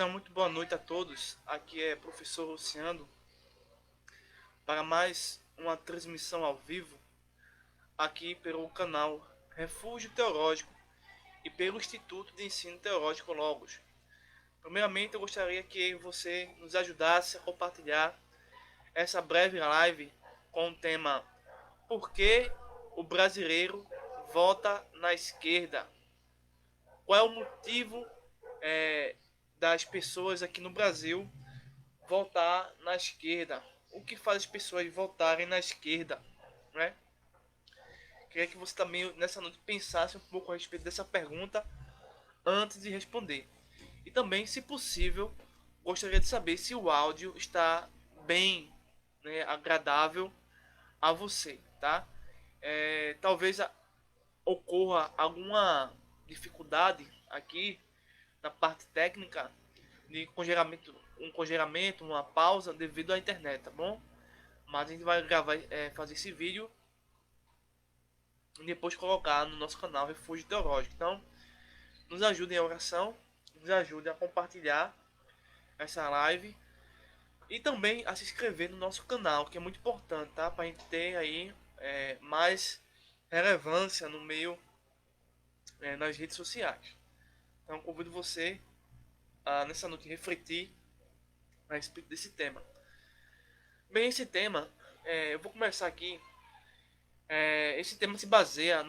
Então, muito boa noite a todos. Aqui é professor Luciano para mais uma transmissão ao vivo aqui pelo canal Refúgio Teológico e pelo Instituto de Ensino Teológico Logos. Primeiramente, eu gostaria que você nos ajudasse a compartilhar essa breve live com o tema Por que o brasileiro vota na esquerda? Qual é o motivo das pessoas aqui no Brasil votar na esquerda? O que faz as pessoas votarem na esquerda, né? Queria que você também nessa noite pensasse um pouco a respeito dessa pergunta antes de responder. E também, se possível, gostaria de saber se o áudio está bem, né, agradável a você, tá? Talvez ocorra alguma dificuldade aqui na parte técnica de congelamento, uma pausa devido à internet, tá bom? Mas a gente vai gravar, fazer esse vídeo e depois colocar no nosso canal Refúgio Teológico. Então, nos ajudem em oração, nos ajudem a compartilhar essa live e também a se inscrever no nosso canal, que é muito importante, tá? Para a gente ter aí mais relevância no meio, nas redes sociais. Então, convido você a nessa noite refletir a respeito desse tema. Bem, esse tema, eu vou começar aqui. Esse tema se baseia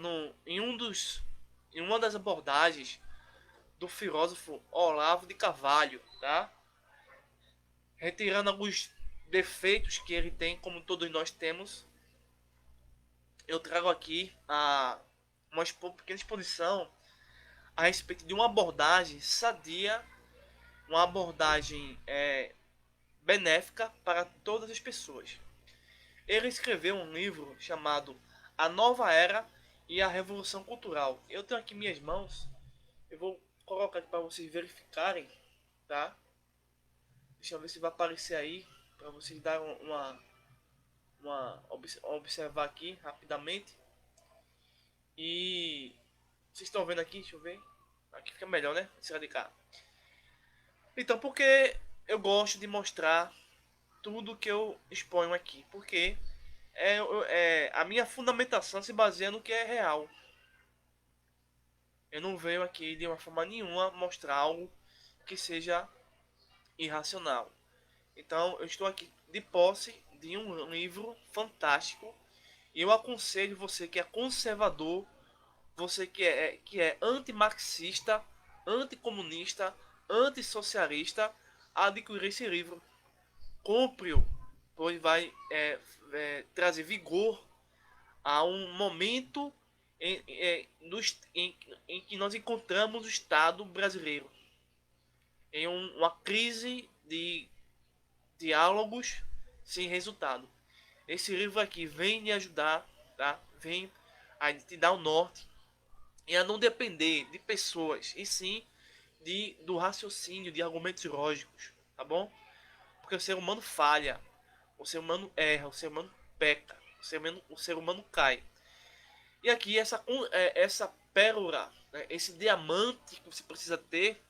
em uma das abordagens do filósofo Olavo de Carvalho, tá? Retirando alguns defeitos que ele tem, como todos nós temos, eu trago aqui uma pequena exposição a respeito de uma abordagem sadia, uma abordagem benéfica para todas as pessoas. Ele escreveu um livro chamado A Nova Era e a Revolução Cultural. Eu tenho aqui minhas mãos, eu vou colocar aqui para vocês verificarem, tá? Deixa eu ver se vai aparecer aí para vocês darem observar aqui rapidamente. E vocês estão vendo aqui? Deixa eu ver. Aqui fica melhor, né? Esse lado de cá. Então, porque eu gosto de mostrar tudo que eu exponho aqui? Porque a minha fundamentação se baseia no que é real. Eu não venho aqui de uma forma nenhuma mostrar algo que seja irracional. Então, eu estou aqui de posse de um livro fantástico e eu aconselho você que é conservador, você que é antimarxista, anticomunista, antissocialista, a adquirir esse livro. Compre-o, pois vai trazer vigor a um momento em que nós encontramos o Estado brasileiro em uma crise de diálogos sem resultado. Esse livro aqui vem me ajudar, tá? Vem a te dar o norte e a não depender de pessoas, e sim do raciocínio, de argumentos lógicos, tá bom? Porque o ser humano falha, o ser humano erra, o ser humano peca, o ser humano cai. E aqui essa pérola, né, esse diamante que você precisa ter,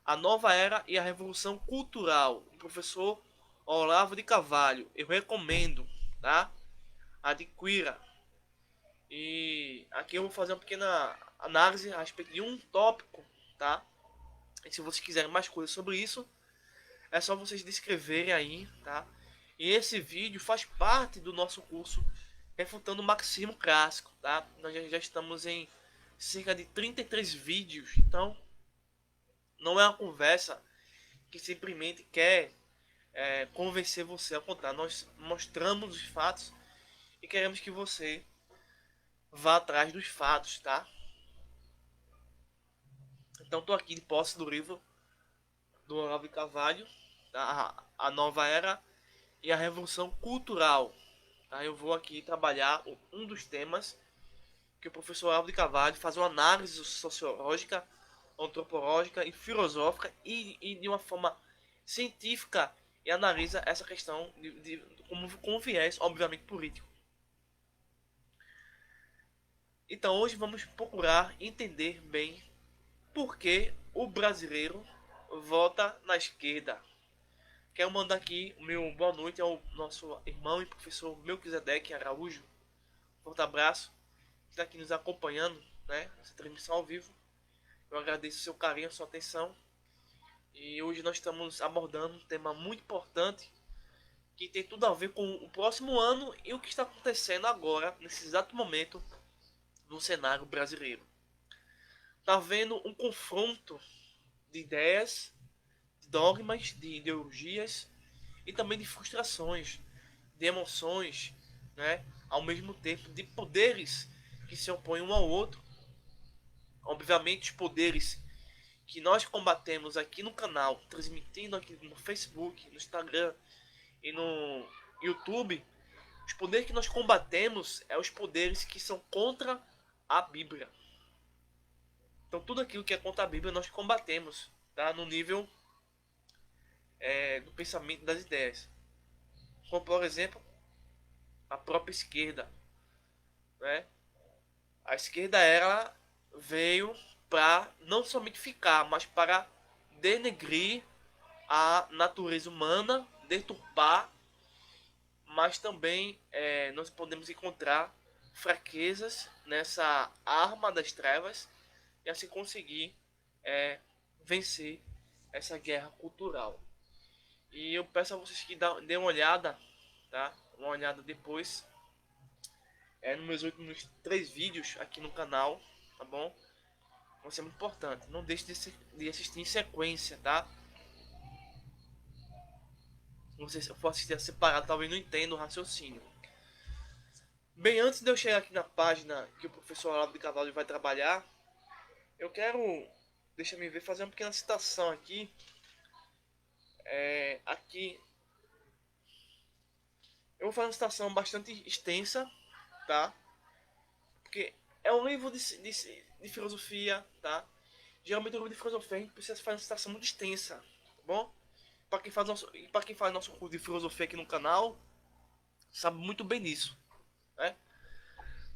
a nova era e a revolução cultural, do professor Olavo de Carvalho. Eu recomendo, tá? Adquira. E aqui eu vou fazer uma pequena análise a respeito de um tópico, tá? E se vocês quiserem mais coisas sobre isso, é só vocês descreverem aí, tá? E esse vídeo faz parte do nosso curso Refutando o Marxismo Clássico, tá? Nós já estamos em cerca de 33 vídeos, então não é uma conversa que simplesmente quer convencer você a contar. Nós mostramos os fatos e queremos que você vá atrás dos fatos, tá? Então estou aqui de posse do livro do Olavo de Carvalho, a Nova Era e a Revolução Cultural. Tá? Eu vou aqui trabalhar um dos temas que o professor Olavo de Carvalho faz uma análise sociológica, antropológica e filosófica e de uma forma científica e analisa essa questão com viés, obviamente, político. Então hoje vamos procurar entender bem por que o brasileiro vota na esquerda. Quero mandar aqui o meu boa noite ao nosso irmão e professor Melquisedeque Araújo. Forte abraço, que está aqui nos acompanhando, né, nessa transmissão ao vivo. Eu agradeço o seu carinho, a sua atenção. E hoje nós estamos abordando um tema muito importante que tem tudo a ver com o próximo ano e o que está acontecendo agora, nesse exato momento, no cenário brasileiro. Está havendo um confronto de ideias, de dogmas, de ideologias e também de frustrações, de emoções, né? Ao mesmo tempo, de poderes que se opõem um ao outro. Obviamente, os poderes que nós combatemos aqui no canal, transmitindo aqui no Facebook, no Instagram e no YouTube, os poderes que nós combatemos é os poderes que são contra a Bíblia. Então tudo aquilo que é contra a Bíblia nós combatemos, tá? No nível do pensamento, das ideias. Como por exemplo, a própria esquerda, né? A esquerda ela veio para não somente ficar, mas para denegrir a natureza humana, deturpar, mas também nós podemos encontrar fraquezas nessa arma das trevas e assim conseguir vencer essa guerra cultural. E eu peço a vocês que dêem uma olhada, tá? Uma olhada depois nos meus últimos 3 vídeos aqui no canal, tá bom? Vai ser muito importante. Não deixe de assistir em sequência, tá? Se eu for assistir separado, talvez não entenda o raciocínio. Bem, antes de eu chegar aqui na página que o professor Olavo de Carvalho vai trabalhar, eu quero, deixa me ver, fazer uma pequena citação aqui. Aqui eu vou fazer uma citação bastante extensa, tá? Porque é um livro de filosofia, tá? Geralmente o livro de filosofia a gente precisa fazer uma citação muito extensa, tá bom? Para quem faz nosso curso de filosofia aqui no canal, sabe muito bem disso, né?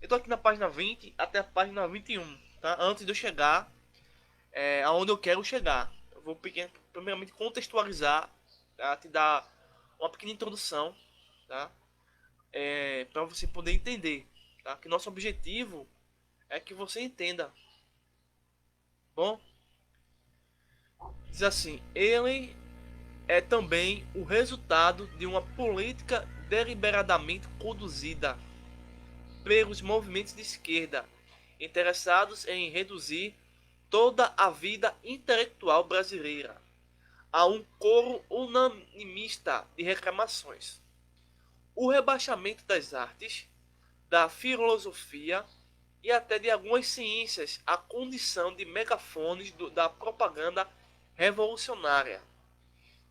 Eu tô aqui na página 20 até a página 21, tá? Antes de eu chegar aonde eu quero chegar. Eu vou primeiramente contextualizar, tá? Te dar uma pequena introdução, tá? Para você poder entender, tá? Que nosso objetivo é que você entenda. Bom, diz assim: ele é também o resultado de uma política deliberadamente conduzida pelos movimentos de esquerda interessados em reduzir toda a vida intelectual brasileira a um coro unanimista de reclamações. O rebaixamento das artes, da filosofia e até de algumas ciências à condição de megafones da propaganda revolucionária,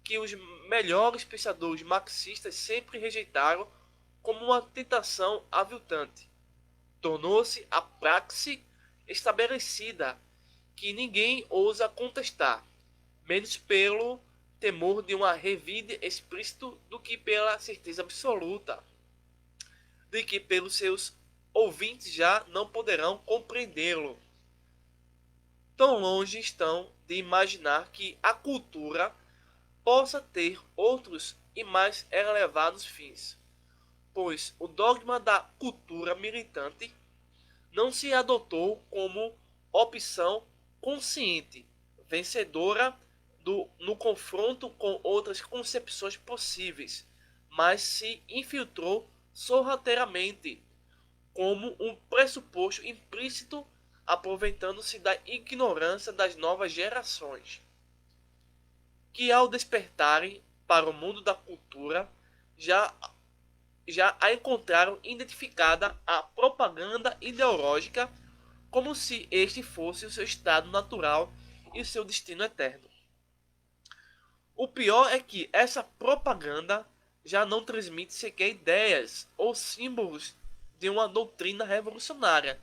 que os melhores pensadores marxistas sempre rejeitaram como uma tentação aviltante. Tornou-se a praxe estabelecida que ninguém ousa contestar, menos pelo temor de uma revide explícito do que pela certeza absoluta de que pelos seus ouvintes já não poderão compreendê-lo. Tão longe estão de imaginar que a cultura possa ter outros e mais elevados fins, pois o dogma da cultura militante não se adotou como opção consciente, vencedora no confronto com outras concepções possíveis, mas se infiltrou sorrateiramente como um pressuposto implícito, aproveitando-se da ignorância das novas gerações, que ao despertarem para o mundo da cultura já a encontraram identificada a propaganda ideológica como se este fosse o seu estado natural e o seu destino eterno. O pior é que essa propaganda já não transmite sequer ideias ou símbolos de uma doutrina revolucionária,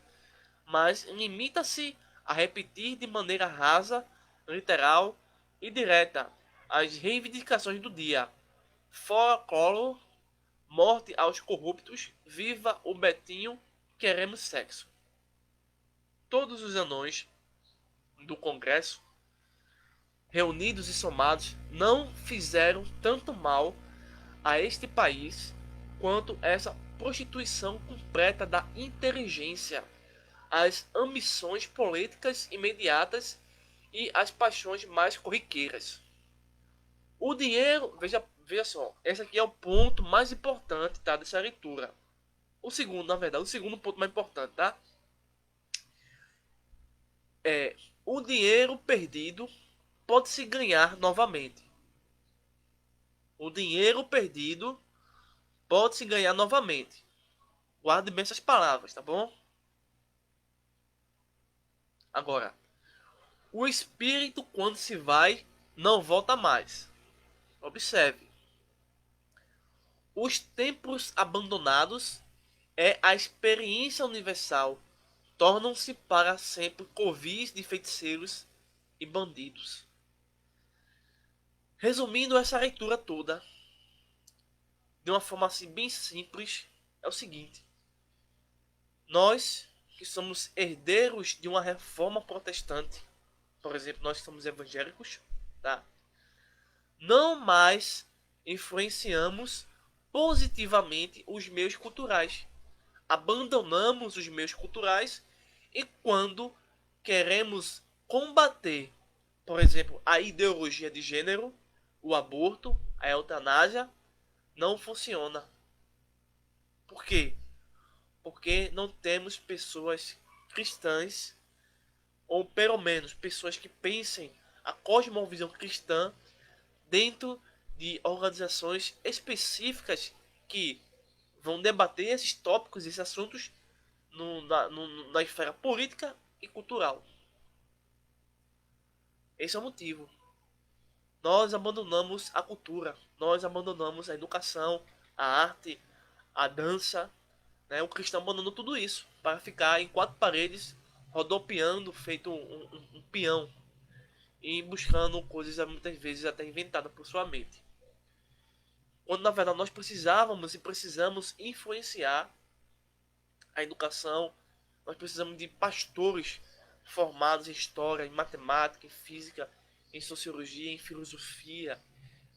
mas limita-se a repetir de maneira rasa, literal e direta as reivindicações do dia. Fora Collor, morte aos corruptos, viva o Betinho, queremos sexo. Todos os anões do Congresso reunidos e somados, não fizeram tanto mal a este país quanto essa prostituição completa da inteligência, as ambições políticas imediatas e as paixões mais corriqueiras. O dinheiro, veja só, esse aqui é o ponto mais importante, tá, dessa leitura. O segundo, na verdade, o segundo ponto mais importante, tá? É o dinheiro perdido pode se ganhar novamente. O dinheiro perdido pode se ganhar novamente. Guarde bem essas palavras, tá bom? Agora, o espírito quando se vai não volta mais. Observe. Os templos abandonados é a experiência universal. Tornam-se para sempre covis de feiticeiros e bandidos. Resumindo essa leitura toda, de uma forma assim bem simples, é o seguinte: nós que somos herdeiros de uma reforma protestante, por exemplo, nós que somos evangélicos, tá? Não mais influenciamos positivamente os meios culturais. Abandonamos os meios culturais e quando queremos combater, por exemplo, a ideologia de gênero, o aborto, a eutanásia, não funciona. Por quê? Porque não temos pessoas cristãs, ou pelo menos pessoas que pensem a cosmovisão cristã dentro de organizações específicas que vão debater esses tópicos, esses assuntos na esfera política e cultural. Esse é o motivo. Nós abandonamos a cultura, nós abandonamos a educação, a arte, a dança, né? O cristão abandonou tudo isso para ficar em quatro paredes, rodopiando, feito um peão e buscando coisas muitas vezes até inventadas por sua mente. Quando na verdade nós precisávamos e precisamos influenciar a educação, nós precisamos de pastores formados em história, em matemática, em física, em sociologia, em filosofia,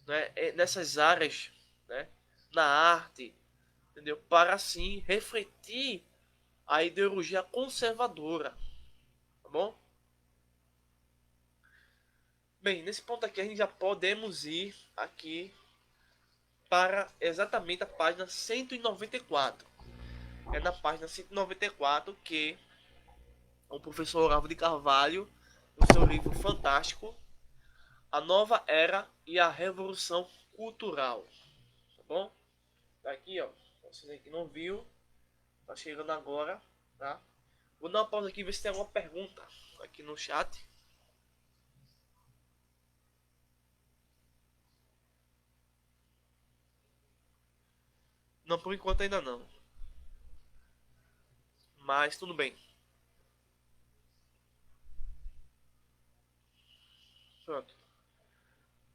né? Nessas áreas, né? Na arte, entendeu? Para assim refletir a ideologia conservadora, tá bom? Bem, nesse ponto aqui a gente já podemos ir aqui para exatamente a página 194. É na página 194 que o professor Olavo de Carvalho, no seu livro fantástico, A Nova Era e a Revolução Cultural. Tá bom? Tá aqui, ó. Vocês aí que não viu, tá chegando agora, tá? Vou dar uma pausa aqui e ver se tem alguma pergunta aqui no chat. Não, por enquanto ainda não. Mas tudo bem. Pronto.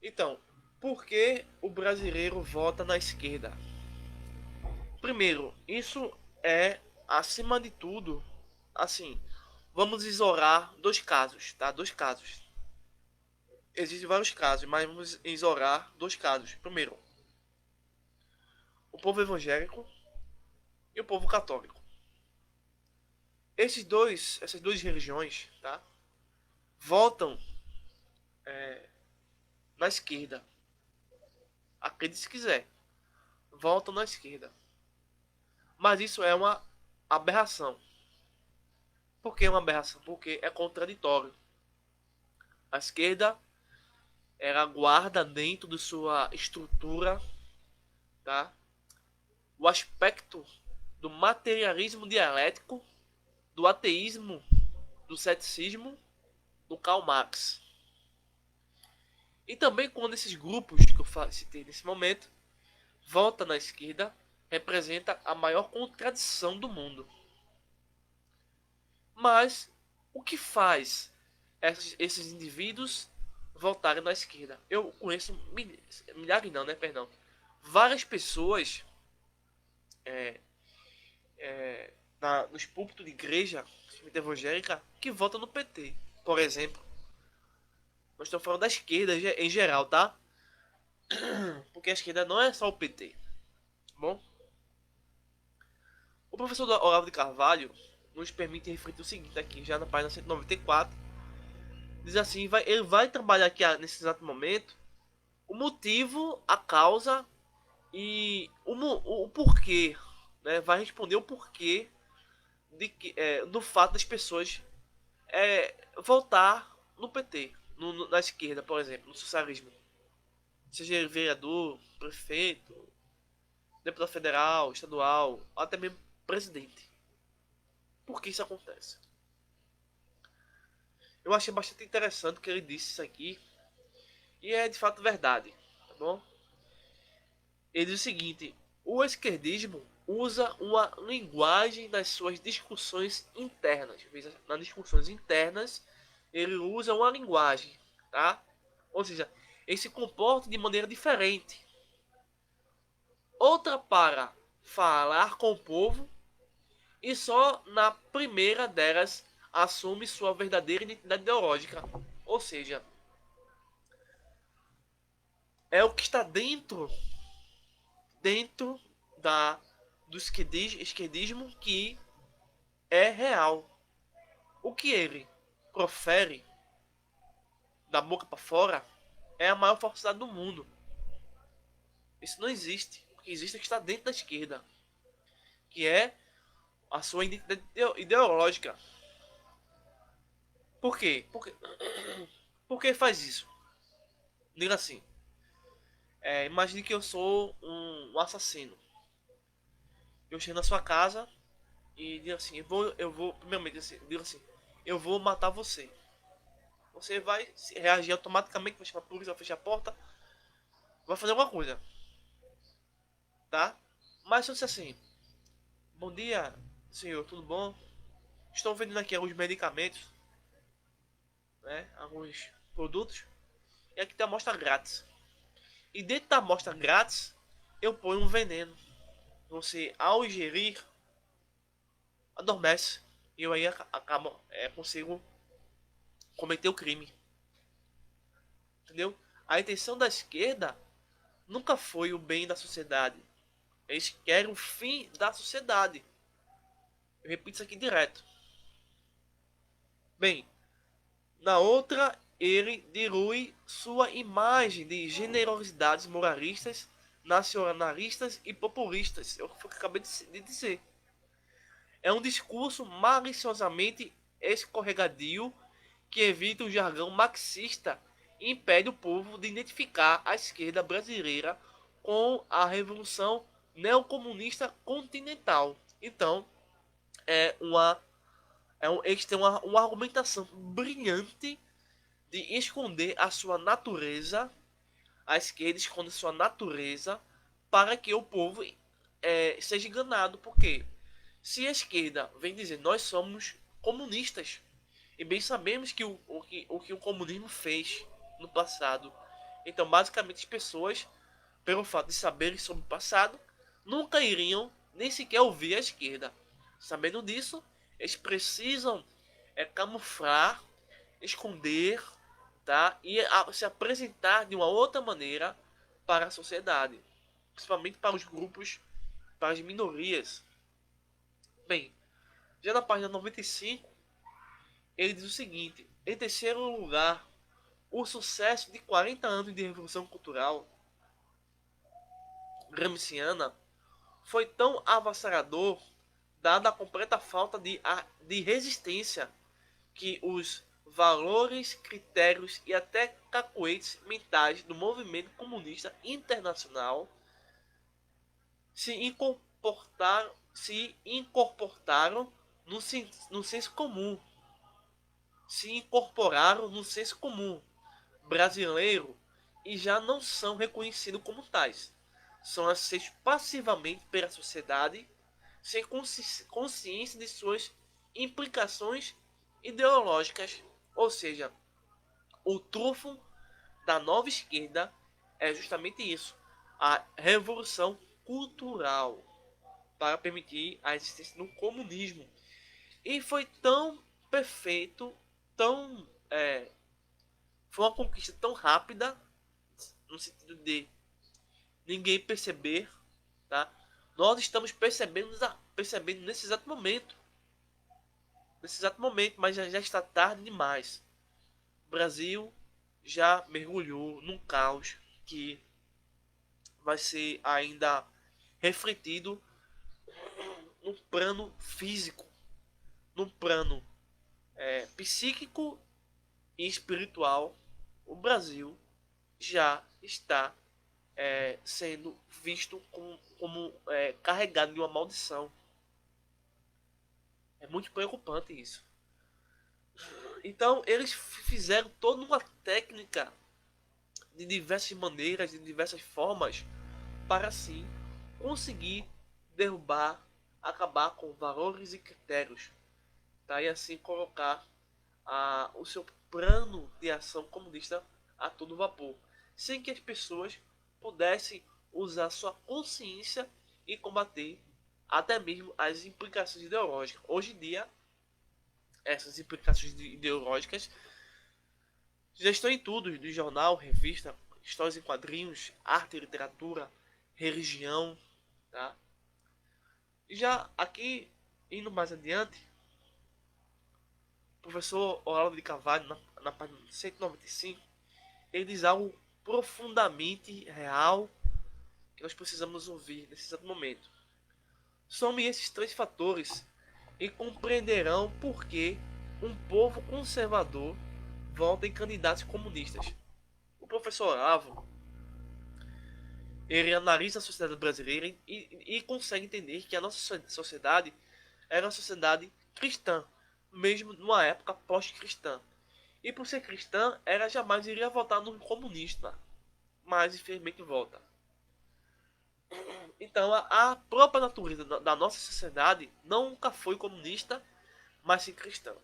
Então, por que o brasileiro vota na esquerda? Primeiro, isso é, acima de tudo, assim, vamos isolar dois casos, tá? Dois casos. Existem vários casos, mas vamos isolar dois casos. Primeiro, o povo evangélico e o povo católico. Essas duas religiões, tá? Votam na esquerda. Acredite se quiser. Votam na esquerda. Mas isso é uma aberração. Por que uma aberração? Porque é contraditório. A esquerda ela guarda dentro de sua estrutura, tá? O aspecto do materialismo dialético, do ateísmo, do ceticismo, do Karl Marx. E também quando esses grupos que eu citei nesse momento volta na esquerda, representa a maior contradição do mundo. Mas o que faz esses indivíduos voltarem na esquerda? Eu conheço milhares não, né? Perdão. Várias pessoas nos púlpitos de igreja evangélica que votam no PT, por exemplo. Nós estamos falando da esquerda em geral, tá? Porque a esquerda não é só o PT, tá bom? O professor Olavo de Carvalho nos permite refletir o seguinte aqui, já na página 194. Diz assim, ele vai trabalhar aqui nesse exato momento o motivo, a causa e o porquê, né? Vai responder o porquê do fato das pessoas voltar no PT, na esquerda, por exemplo, no socialismo. Seja vereador, prefeito, deputado federal, estadual, ou até mesmo presidente. Por que isso acontece? Eu achei bastante interessante o que ele disse isso aqui, e é de fato verdade, tá bom? Ele diz o seguinte: o esquerdismo usa uma linguagem nas suas discussões internas. Nas discussões internas, ele usa uma linguagem, tá? Ou seja, ele se comporta de maneira diferente. Outra para falar com o povo e só na primeira delas assume sua verdadeira identidade ideológica. Ou seja, é o que está dentro da do esquerdismo que é real. O que ele profere da boca para fora é a maior falsidade do mundo. Isso não existe. O que existe é que está dentro da esquerda, que é a sua identidade ideológica. Por quê? Por que faz isso? Diga assim. Imagine que eu sou um assassino. Eu chego na sua casa e digo assim, primeiramente assim, digo assim, eu vou matar você. Você vai reagir automaticamente, vai chamar a polícia, vai fechar a porta, vai fazer alguma coisa, tá? Mas se eu disser assim, bom dia, senhor, tudo bom? Estou vendendo aqui alguns medicamentos, né? Alguns produtos, e aqui tem a amostra grátis. E dentro da amostra grátis, eu ponho um veneno. Você, ao ingerir, adormece. E eu aí acabo, consigo cometer o crime. Entendeu? A intenção da esquerda nunca foi o bem da sociedade. Eles querem o fim da sociedade. Eu repito isso aqui direto. Bem, na outra, ele dilui sua imagem de generosidades moralistas, nacionalistas e populistas. Eu acabei de dizer. É um discurso maliciosamente escorregadio que evita o jargão marxista e impede o povo de identificar a esquerda brasileira com a revolução neocomunista continental. Então, eles têm uma argumentação brilhante de esconder a sua natureza, a esquerda esconde a sua natureza para que o povo seja enganado. Por quê? Se a esquerda vem dizer nós somos comunistas, e bem sabemos que o comunismo fez no passado, então basicamente as pessoas, pelo fato de saberem sobre o passado, nunca iriam nem sequer ouvir a esquerda. Sabendo disso, eles precisam camuflar, esconder, tá? E se apresentar de uma outra maneira para a sociedade, principalmente para os grupos, para as minorias. Bem, já na página 95, ele diz o seguinte: em terceiro lugar, o sucesso de 40 anos de revolução cultural gramsciana foi tão avassalador, dada a completa falta de resistência que os valores, critérios e até cacoetes mentais do movimento comunista internacional se incorporaram no senso comum. Se incorporaram no senso comum brasileiro e já não são reconhecidos como tais. São aceitos passivamente pela sociedade sem consciência de suas implicações ideológicas. Ou seja, o trunfo da nova esquerda é justamente isso: a revolução cultural para permitir a existência do comunismo. E foi tão perfeito, tão Foi uma conquista tão rápida, no sentido de ninguém perceber, tá? Nós estamos percebendo nesse exato momento, mas já está tarde demais. O Brasil já mergulhou num caos que vai ser ainda refletido num plano físico, num plano psíquico e espiritual. O Brasil já está sendo visto como carregado de uma maldição. É muito preocupante isso. Então eles fizeram toda uma técnica de diversas maneiras, de diversas formas, para assim conseguir derrubar, acabar com valores e critérios, tá? E assim colocar o seu plano de ação comunista a todo vapor, sem que as pessoas pudessem usar sua consciência e combater até mesmo as implicações ideológicas. Hoje em dia, essas implicações ideológicas já estão em tudo, de jornal, revista, histórias em quadrinhos, arte, literatura, religião, tá? Já aqui, indo mais adiante, o professor Olavo de Carvalho, na página 195, ele diz algo profundamente real que nós precisamos ouvir nesse exato momento. Some esses três fatores e compreenderão por que um povo conservador vota em candidatos comunistas. O professor Olavo, ele analisa a sociedade brasileira e consegue entender que a nossa sociedade era uma sociedade cristã, mesmo numa época pós-cristã. E por ser cristã, ela jamais iria votar no comunista, mas infelizmente vota. Então a própria natureza da nossa sociedade nunca foi comunista, mas sim cristã.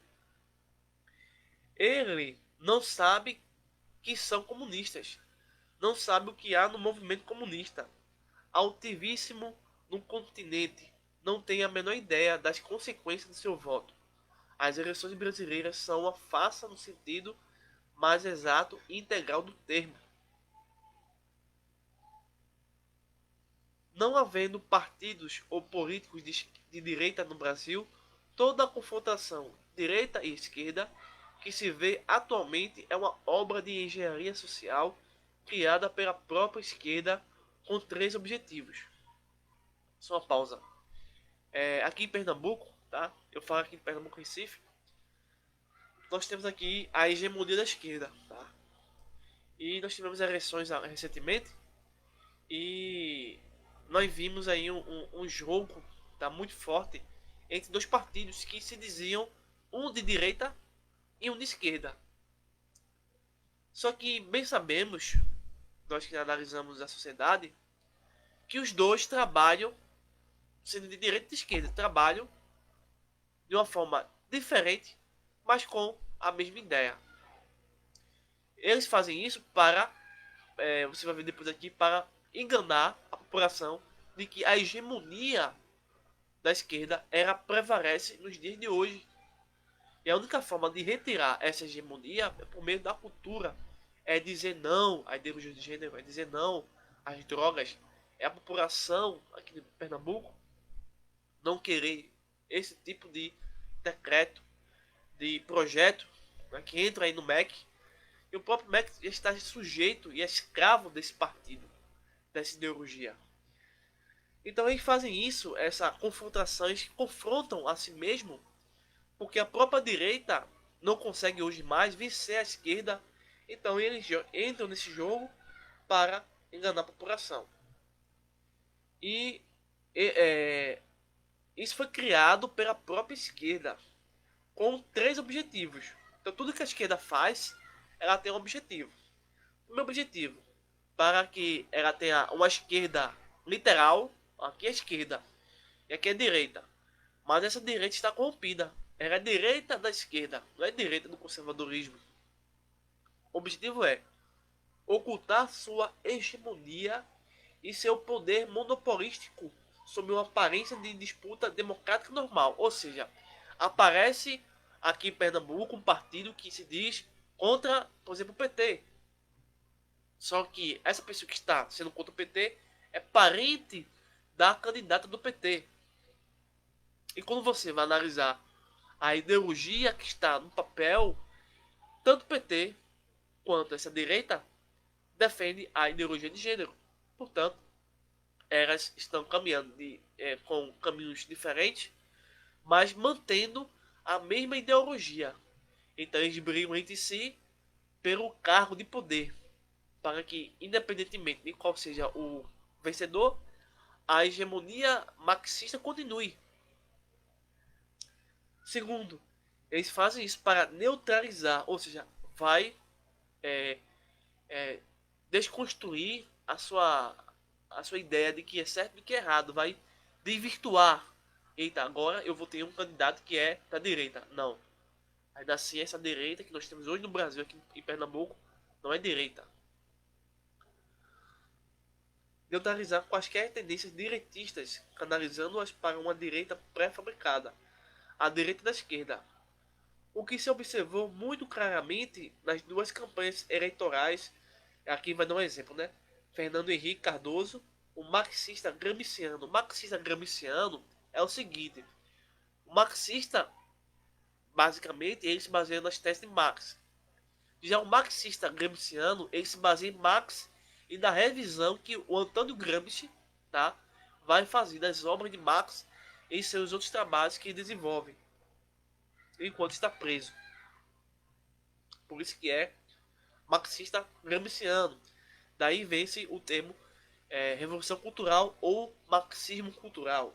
Ele não sabe que são comunistas, não sabe o que há no movimento comunista, altivíssimo no continente, não tem a menor ideia das consequências do seu voto. As eleições brasileiras são uma farsa no sentido mais exato e integral do termo. Não havendo partidos ou políticos de direita no Brasil, toda a confrontação direita e esquerda que se vê atualmente é uma obra de engenharia social criada pela própria esquerda com três objetivos. Só uma pausa. Aqui em Pernambuco, tá? Eu falo aqui em Pernambuco, Recife, nós temos aqui a hegemonia da esquerda, tá? E nós tivemos eleições recentemente e nós vimos aí um jogo, tá, muito forte entre dois partidos que se diziam um de direita e um de esquerda. Só que bem sabemos, nós que analisamos a sociedade, que os dois trabalham, sendo de direita e de esquerda, trabalham de uma forma diferente, mas com a mesma ideia. Eles fazem isso para, você vai ver depois aqui, para enganar a população de que a hegemonia da esquerda prevalece nos dias de hoje. E a única forma de retirar essa hegemonia é por meio da cultura. É dizer não à ideologia de gênero, é dizer não às drogas. É a população aqui de Pernambuco não querer esse tipo de decreto, de projeto, né, que entra aí no MEC. E o próprio MEC está sujeito e é escravo desse partido, dessa ideologia. Então eles fazem isso, essa confrontação, eles confrontam a si mesmo, porque a própria direita não consegue hoje mais vencer a esquerda. Então eles entram nesse jogo para enganar a população. E isso foi criado pela própria esquerda, com três objetivos. Então tudo que a esquerda faz, ela tem um objetivo. O meu objetivo, para que ela tenha uma esquerda literal, aqui é a esquerda e aqui é a direita. Mas essa direita está corrompida. Ela é direita da esquerda, não é direita do conservadorismo. O objetivo é ocultar sua hegemonia e seu poder monopolístico sob uma aparência de disputa democrática normal. Ou seja, aparece aqui em Pernambuco um partido que se diz contra, por exemplo, o PT. Só que essa pessoa que está sendo contra o PT é parente da candidata do PT. E quando você vai analisar a ideologia que está no papel, tanto o PT quanto essa direita defende a ideologia de gênero. Portanto, elas estão caminhando com caminhos diferentes, mas mantendo a mesma ideologia. Então eles brigam entre si pelo cargo de poder, para que, independentemente de qual seja o vencedor, a hegemonia marxista continue. Segundo, eles fazem isso para neutralizar, ou seja, vai é, é, desconstruir a sua ideia de que é certo e que é errado, vai desvirtuar. Eita, agora eu vou ter um candidato que é da direita. Não. Ainda assim, essa direita que nós temos hoje no Brasil, aqui em Pernambuco, não é direita. Neutralizar quaisquer tendências direitistas, canalizando-as para uma direita pré-fabricada, a direita da esquerda. O que se observou muito claramente nas duas campanhas eleitorais, aqui vai dar um exemplo, né? Fernando Henrique Cardoso, o marxista gramsciano. O marxista gramsciano é o seguinte: o marxista, basicamente, ele se baseia nas teses de Marx. Já o marxista gramsciano, ele se baseia em Marx e na revisão que o Antônio Gramsci, tá, vai fazer das obras de Marx em seus outros trabalhos que ele desenvolve enquanto está preso. Por isso que é marxista gramsciano. Daí vem-se o termo Revolução Cultural ou Marxismo Cultural,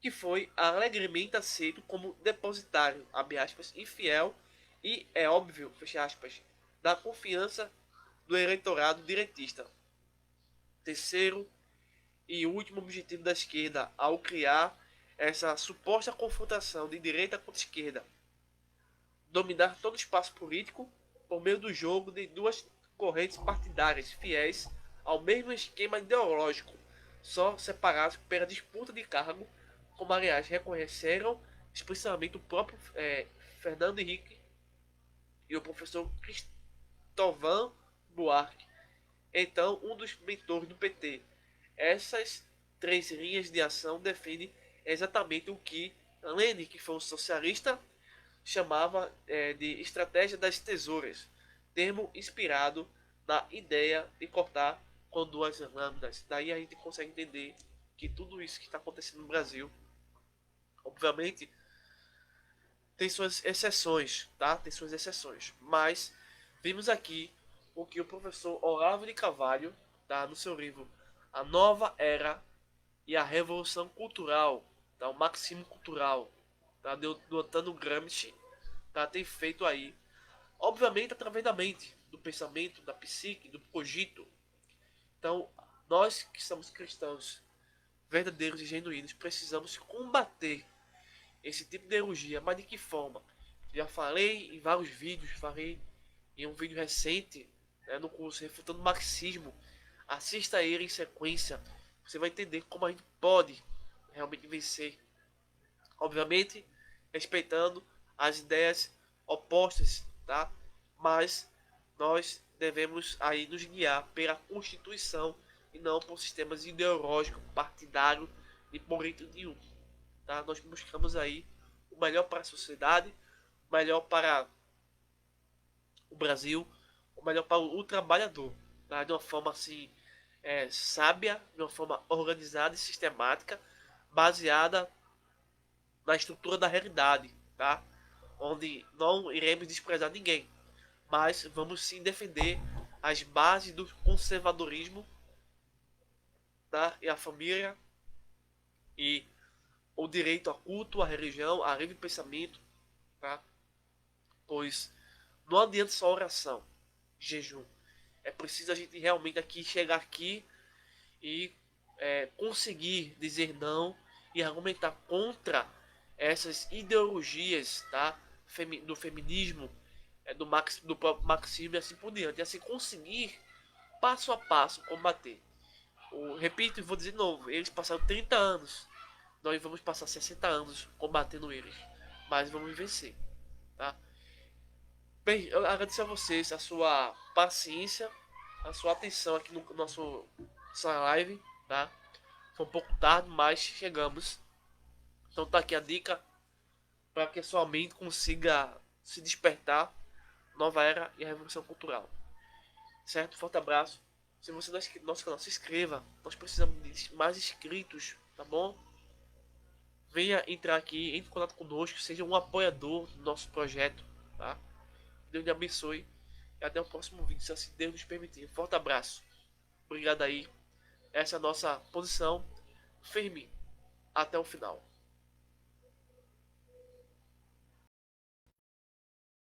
que foi alegremente aceito como depositário, abre aspas, infiel e, é óbvio, fecha aspas, da confiança do eleitorado direitista. Terceiro e último objetivo da esquerda ao criar essa suposta confrontação de direita contra esquerda: dominar todo o espaço político por meio do jogo de duas correntes partidárias fiéis ao mesmo esquema ideológico, só separados pela disputa de cargo, como aliás reconheceram explicitamente o próprio Fernando Henrique e o professor Cristóvão Buarque, então um dos mentores do PT. Essas três linhas de ação defendem exatamente o que Lenin, que foi um socialista, chamava de estratégia das tesouras, termo inspirado na ideia de cortar com duas lâminas. Daí a gente consegue entender que tudo isso que está acontecendo no Brasil, obviamente, tem suas exceções, tá? Tem suas exceções. Mas vimos aqui o que o professor Olavo de Carvalho, tá? No seu livro A Nova Era e a Revolução Cultural, tá? O Marxismo Cultural, tá? Do Antônio Gramsci, tá? Tem feito aí, obviamente através da mente, do pensamento, da psique, do cogito. Então, nós que somos cristãos verdadeiros e genuínos precisamos combater esse tipo de ideologia, mas de que forma? Já falei em vários vídeos, falei em um vídeo recente, né, no curso Refutando Marxismo. Assista ele em sequência, você vai entender como a gente pode realmente vencer. Obviamente, respeitando as ideias opostas, tá? Mas nós devemos aí nos guiar pela Constituição e não por sistemas ideológicos, partidários e políticos nenhum. Tá? Nós buscamos aí o melhor para a sociedade, o melhor para o Brasil, o melhor para o trabalhador, tá? De uma forma assim sábia, de uma forma organizada e sistemática, baseada na estrutura da realidade, tá? Onde não iremos desprezar ninguém, mas vamos sim defender as bases do conservadorismo, tá? E a família e o direito a culto, a religião, a livre pensamento, tá? Pois não adianta só oração, jejum. É preciso a gente realmente aqui chegar aqui e conseguir dizer não e argumentar contra essas ideologias, tá? Do feminismo, do próprio marxismo e assim por diante. E assim conseguir, passo a passo, combater. Repito e vou dizer de novo, eles passaram 30 anos, nós vamos passar 60 anos combatendo eles, mas vamos vencer, tá? Bem, eu agradeço a vocês a sua paciência, a sua atenção aqui no nossa live, tá? Foi um pouco tarde, mas chegamos. Então tá aqui a dica para que a sua mente consiga se despertar. Nova era e a revolução cultural. Certo? Forte abraço. Se você não é inscrito no nosso canal, se inscreva. Nós precisamos de mais inscritos, tá bom? Venha entrar aqui, entre em contato conosco, seja um apoiador do nosso projeto, tá? Deus lhe abençoe e até o próximo vídeo, se assim Deus nos permitir. Forte abraço. Obrigado aí. Essa é a nossa posição firme até o final.